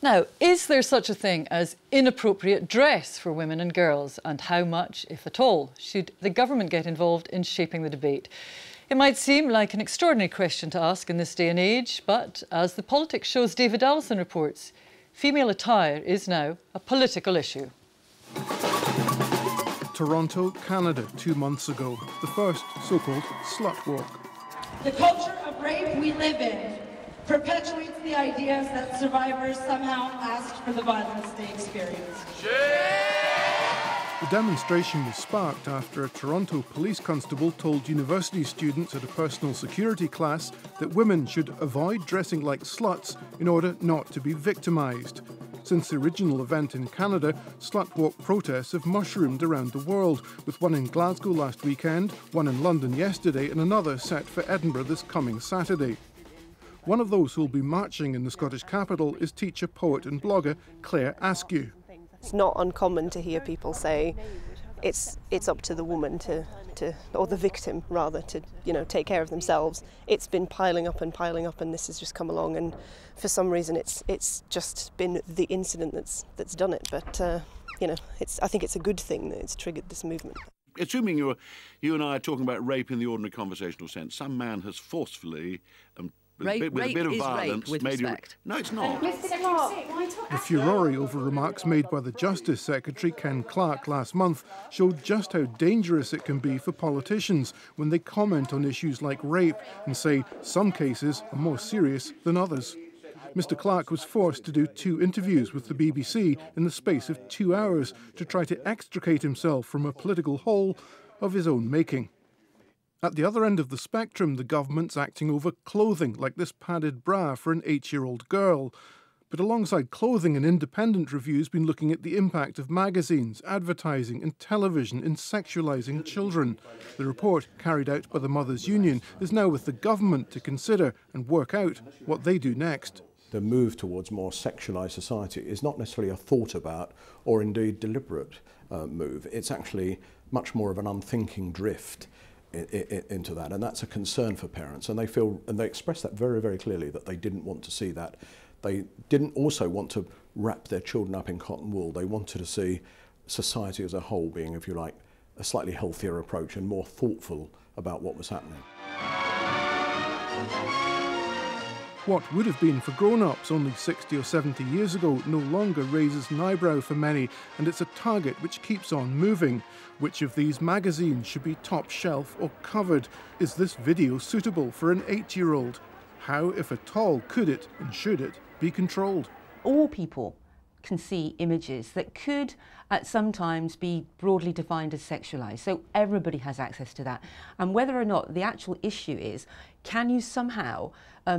Now, is there such a thing as inappropriate dress for women and girls? And how much, if at all, should the government get involved in shaping the debate? It might seem like an extraordinary question to ask in this day and age, but as the Politics Show's David Allison reports, female attire is now a political issue. Toronto, Canada, 2 months ago, the first so-called Slutwalk. The culture of rape we live in perpetuates the ideas that survivors somehow asked for the violence they experienced. The demonstration was sparked after a Toronto police constable told university students at a personal security class that women should avoid dressing like sluts in order not to be victimised. Since the original event in Canada, Slutwalk protests have mushroomed around the world, with one in Glasgow last weekend, one in London yesterday and another set for Edinburgh this coming Saturday. One of those who will be marching in the Scottish capital is teacher, poet and blogger Claire Askew. It's not uncommon to hear people say it's up to the woman or the victim rather, to take care of themselves. It's been piling up and this has just come along, and for some reason it's just been the incident that's done it. But I think it's a good thing that it's triggered this movement. Assuming you and I are talking about rape in the ordinary conversational sense, some man has forcefully with a bit of violence, with made respect. No, it's not. The furore over remarks made by the Justice Secretary, Ken Clarke, last month showed just how dangerous it can be for politicians when they comment on issues like rape and say some cases are more serious than others. Mr. Clarke was forced to do 2 interviews with the BBC in the space of 2 hours to try to extricate himself from a political hole of his own making. At the other end of the spectrum, the government's acting over clothing, like this padded bra for an 8-year-old girl. But alongside clothing, an independent review's been looking at the impact of magazines, advertising and television in sexualising children. The report, carried out by the Mothers' Union, is now with the government to consider and work out what they do next. The move towards more sexualised society is not necessarily a thought about or indeed deliberate move. It's actually much more of an unthinking drift into that, and that's a concern for parents, and they express that very, very clearly, that they didn't want to see that. They didn't also want to wrap their children up in cotton wool. They wanted to see society as a whole being, if you like, a slightly healthier approach and more thoughtful about what was happening. What would have been for grown-ups only 60 or 70 years ago no longer raises an eyebrow for many, and it's a target which keeps on moving. Which of these magazines should be top shelf or covered? Is this video suitable for an 8-year-old? How, if at all, could it and should it be controlled? All people can see images that could at sometimes be broadly defined as sexualised. So everybody has access to that. And whether or not the actual issue is, can you somehow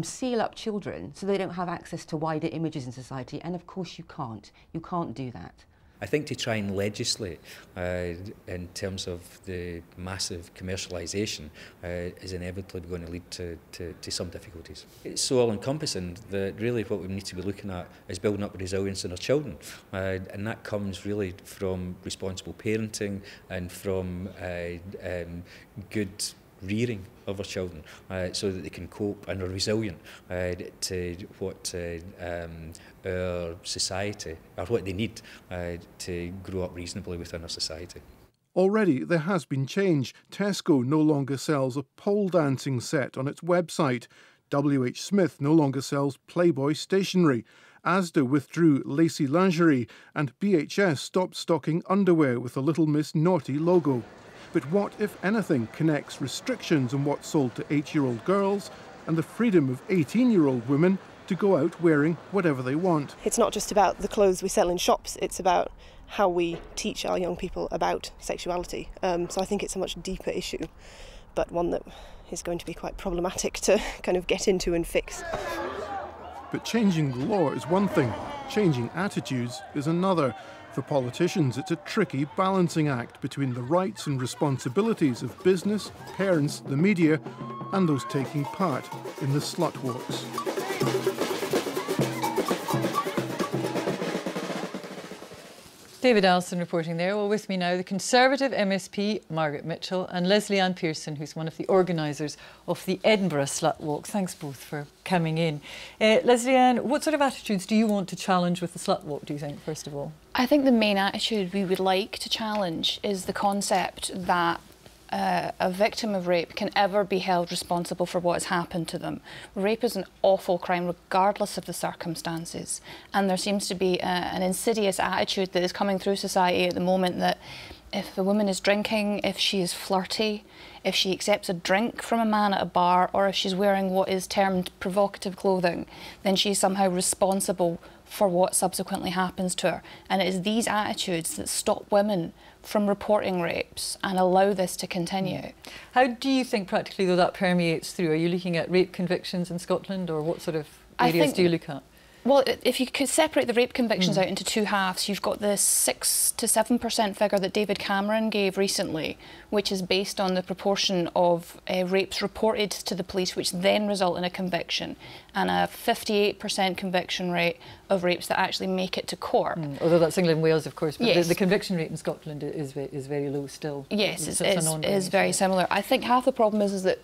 seal up children so they don't have access to wider images in society? And of course you can't. You can't do that. I think to try and legislate in terms of the massive commercialisation is inevitably going to lead to some difficulties. It's so all-encompassing that really what we need to be looking at is building up resilience in our children, and that comes really from responsible parenting and from good rearing of our children, so that they can cope and are resilient to what our society, or what they need to grow up reasonably within our society. Already there has been change. Tesco no longer sells a pole dancing set on its website. WH Smith no longer sells Playboy stationery. Asda withdrew lacy lingerie, and BHS stopped stocking underwear with a Little Miss Naughty logo. But what, if anything, connects restrictions on what's sold to 8-year-old girls and the freedom of 18-year-old women to go out wearing whatever they want? It's not just about the clothes we sell in shops, it's about how we teach our young people about sexuality. So I think it's a much deeper issue, but one that is going to be quite problematic to kind of get into and fix. But changing the law is one thing, changing attitudes is another. For politicians, it's a tricky balancing act between the rights and responsibilities of business, parents, the media, and those taking part in the Slutwalks. David Allison reporting there. Well, with me now, the Conservative MSP, Margaret Mitchell, and Lesley-Anne Pearson, who's one of the organisers of the Edinburgh Slutwalk. Thanks both for coming in. Lesley-Anne, what sort of attitudes do you want to challenge with the Slutwalk, do you think, first of all? I think the main attitude we would like to challenge is the concept that a victim of rape can ever be held responsible for what has happened to them. Rape is an awful crime regardless of the circumstances, and there seems to be an insidious attitude that is coming through society at the moment that if a woman is drinking, if she is flirty, if she accepts a drink from a man at a bar, or if she's wearing what is termed provocative clothing, then she's somehow responsible for what subsequently happens to her. And it is these attitudes that stop women from reporting rapes and allow this to continue. How do you think practically though that permeates through? Are you looking at rape convictions in Scotland, or what sort of areas do you look at? Well, if you could separate the rape convictions out into two halves, you've got the 6 to 7% figure that David Cameron gave recently, which is based on the proportion of rapes reported to the police, which then result in a conviction, and a 58% conviction rate of rapes that actually make it to court. Although that's England and Wales, of course, but yes, the conviction rate in Scotland is very low still. Yes, it is very similar. I think half the problem is that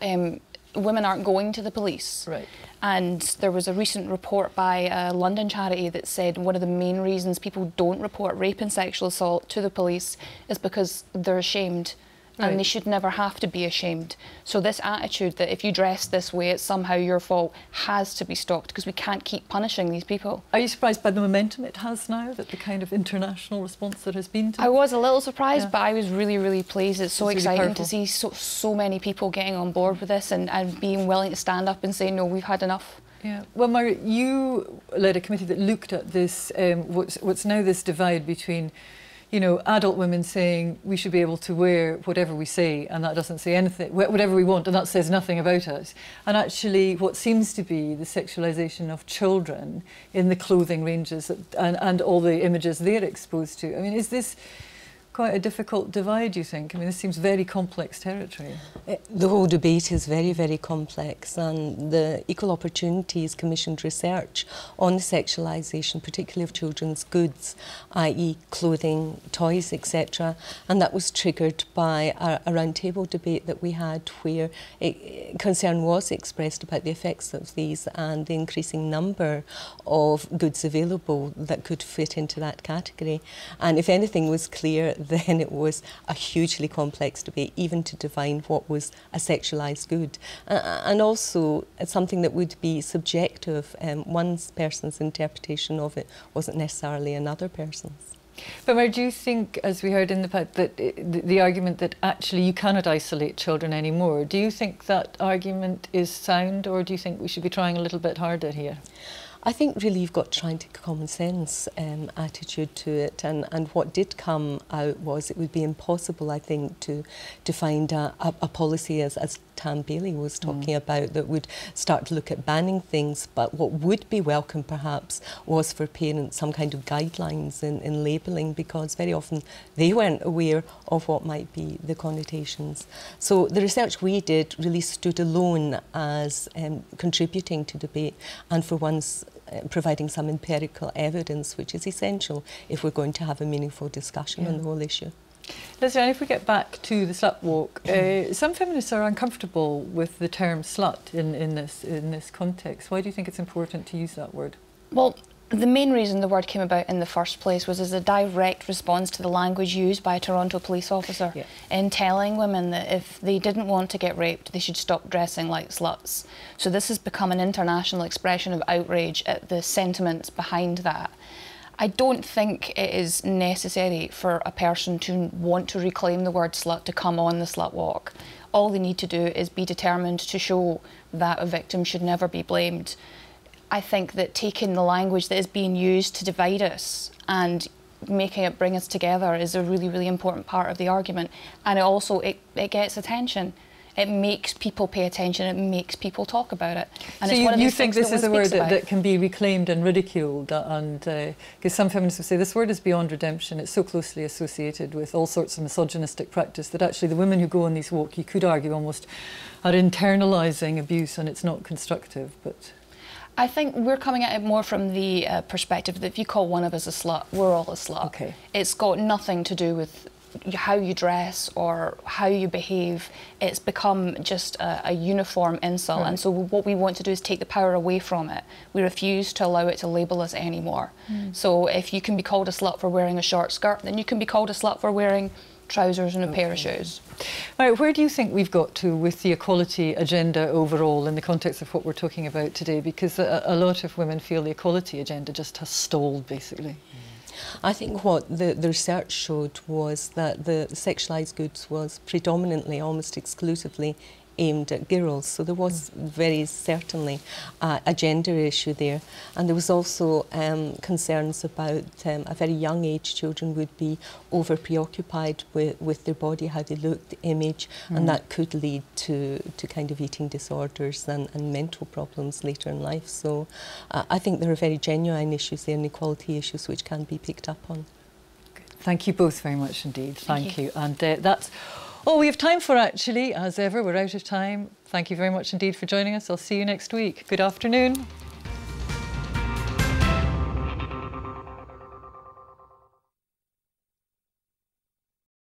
women aren't going to the police. Right. And there was a recent report by a London charity that said one of the main reasons people don't report rape and sexual assault to the police is because they're ashamed. Right. And they should never have to be ashamed. So this attitude that if you dress this way, it's somehow your fault, has to be stopped, because we can't keep punishing these people. Are you surprised by the momentum it has now, that the kind of international response that has been to it? I was a little surprised, but I was really, really pleased. It's so exciting really to see so many people getting on board with this and being willing to stand up and say, no, we've had enough. Yeah. Well, Margaret, you led a committee that looked at this, what's now this divide between, you know, adult women saying we should be able to wear whatever we say, and that doesn't say anything, whatever we want, and that says nothing about us. And actually what seems to be the sexualisation of children in the clothing ranges and all the images they're exposed to. I mean, is this quite a difficult divide, do you think? I mean, this seems very complex territory. The whole debate is very, very complex, and the Equal Opportunities commissioned research on the sexualisation, particularly of children's goods, i.e. clothing, toys, etc. And that was triggered by a roundtable debate that we had where concern was expressed about the effects of these and the increasing number of goods available that could fit into that category. And if anything was clear, then it was a hugely complex debate, even to define what was a sexualised good. And also something that would be subjective. One person's interpretation of it wasn't necessarily another person's. But Mary, do you think, as we heard in the fact that the argument that actually you cannot isolate children anymore, do you think that argument is sound, or do you think we should be trying a little bit harder here? I think really you've got to try and take a common sense attitude to it, and what did come out was it would be impossible, I think, to find a policy, as Tam Bailey was talking about, that would start to look at banning things. But what would be welcome perhaps was for parents some kind of guidelines in labelling, because very often they weren't aware of what might be the connotations. So the research we did really stood alone as contributing to debate, and for once providing some empirical evidence, which is essential if we're going to have a meaningful discussion on the whole issue. Listen, if we get back to the Slutwalk, some feminists are uncomfortable with the term slut in this context. Why do you think it's important to use that word? Well, the main reason the word came about in the first place was as a direct response to the language used by a Toronto police officer in telling women that if they didn't want to get raped, they should stop dressing like sluts. So this has become an international expression of outrage at the sentiments behind that. I don't think it is necessary for a person to want to reclaim the word slut to come on the Slutwalk. All they need to do is be determined to show that a victim should never be blamed. I think that taking the language that is being used to divide us and making it bring us together is a really, really important part of the argument. And it gets attention. It makes people pay attention, it makes people talk about it. And so it's you think this is a word that can be reclaimed and ridiculed, and because some feminists would say this word is beyond redemption, it's so closely associated with all sorts of misogynistic practice that actually the women who go on these walks, you could argue almost are internalising abuse, and it's not constructive. But I think we're coming at it more from the perspective that if you call one of us a slut, we're all a slut. Okay. It's got nothing to do with how you dress or how you behave. It's become just a uniform insult, right. And so what we want to do is take the power away from it. We refuse to allow it to label us anymore. So if you can be called a slut for wearing a short skirt, then you can be called a slut for wearing trousers and a pair of shoes. Right, where do you think we've got to with the equality agenda overall in the context of what we're talking about today? Because a lot of women feel the equality agenda just has stalled, basically. I think what the research showed was that the sexualised goods was predominantly, almost exclusively, aimed at girls. So there was very certainly a gender issue there. And there was also concerns about a very young age children would be over preoccupied with their body, how they looked, the image, and that could lead to kind of eating disorders and mental problems later in life. So I think there are very genuine issues there, inequality issues, which can be picked up on. Thank you both very much indeed. Thank you. And that's all we have time for, actually. As ever, we're out of time. Thank you very much indeed for joining us. I'll see you next week. Good afternoon.